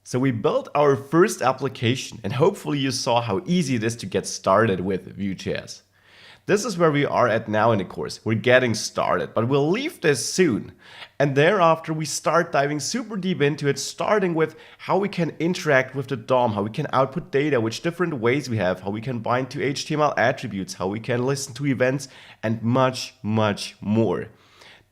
So we built our first application, and hopefully you saw how easy it is to get started with Vue.js. This is where we are at now in the course. We're getting started, but we'll leave this soon. And thereafter we start diving super deep into it, starting with how we can interact with the DOM, how we can output data, which different ways we have, how we can bind to HTML attributes, how we can listen to events, and much, much more.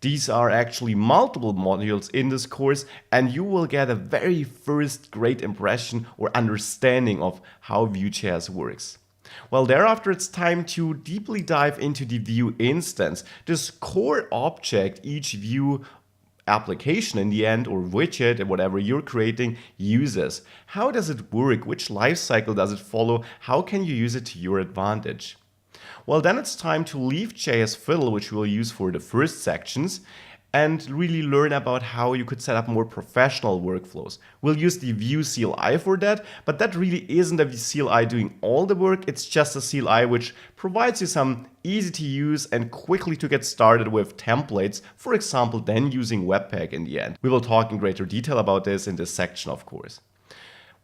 These are actually multiple modules in this course, and you will get a very first great impression or understanding of how Vue.js works. Well, thereafter it's time to deeply dive into the Vue instance, this core object each Vue application in the end, or widget, or whatever you're creating, uses. How does it work? Which lifecycle does it follow? How can you use it to your advantage? Well, then it's time to leave JS Fiddle, which we'll use for the first sections, and really learn about how you could set up more professional workflows. We'll use the Vue CLI for that, but that really isn't a CLI doing all the work. It's just a CLI which provides you some easy to use and quickly to get started with templates, for example, then using Webpack in the end. We will talk in greater detail about this in this section, of course.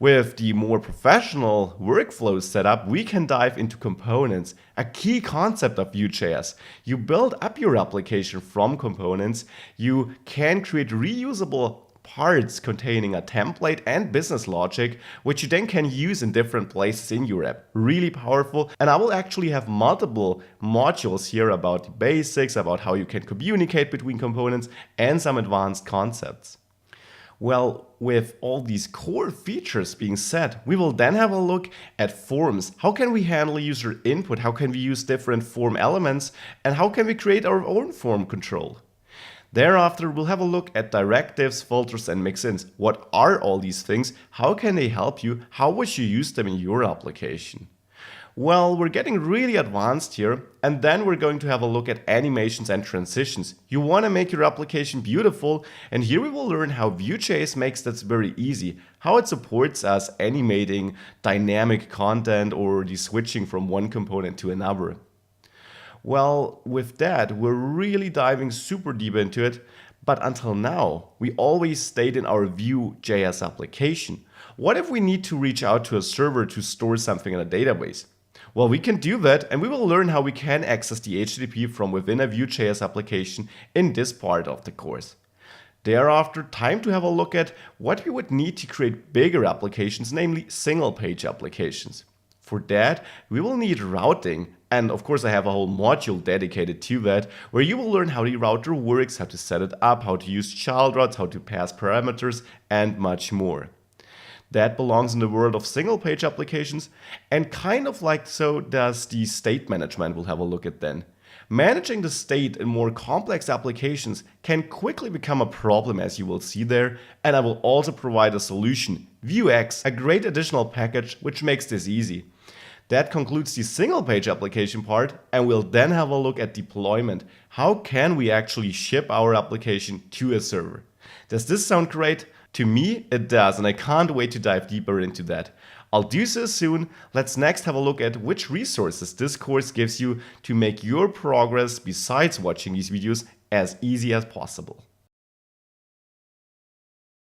With the more professional workflows set up, we can dive into components, a key concept of Vue.js. You build up your application from components. You can create reusable parts containing a template and business logic, which you then can use in different places in your app. Really powerful. And I will actually have multiple modules here about the basics, about how you can communicate between components, and some advanced concepts. Well, with all these core features being set, we will then have a look at forms. How can we handle user input? How can we use different form elements? And how can we create our own form control? Thereafter, we'll have a look at directives, filters, and mixins. What are all these things? How can they help you? How would you use them in your application? Well, we're getting really advanced here, and then we're going to have a look at animations and transitions. You want to make your application beautiful, and here we will learn how Vue.js makes that very easy, how it supports us animating dynamic content or the switching from one component to another. Well, with that, we're really diving super deep into it, but until now, we always stayed in our Vue.js application. What if we need to reach out to a server to store something in a database? Well, we can do that, and we will learn how we can access the HTTP from within a Vue.js application in this part of the course. Thereafter, time to have a look at what we would need to create bigger applications, namely single-page applications. For that, we will need routing, and of course I have a whole module dedicated to that, where you will learn how the router works, how to set it up, how to use child routes, how to pass parameters, and much more. That belongs in the world of single-page applications, and kind of like so does the state management we'll have a look at then. Managing the state in more complex applications can quickly become a problem, as you will see there, and I will also provide a solution, Vuex, a great additional package which makes this easy. That concludes the single-page application part, and we'll then have a look at deployment. How can we actually ship our application to a server? Does this sound great? To me, it does, and I can't wait to dive deeper into that. I'll do so soon. Let's next have a look at which resources this course gives you to make your progress, besides watching these videos, as easy as possible.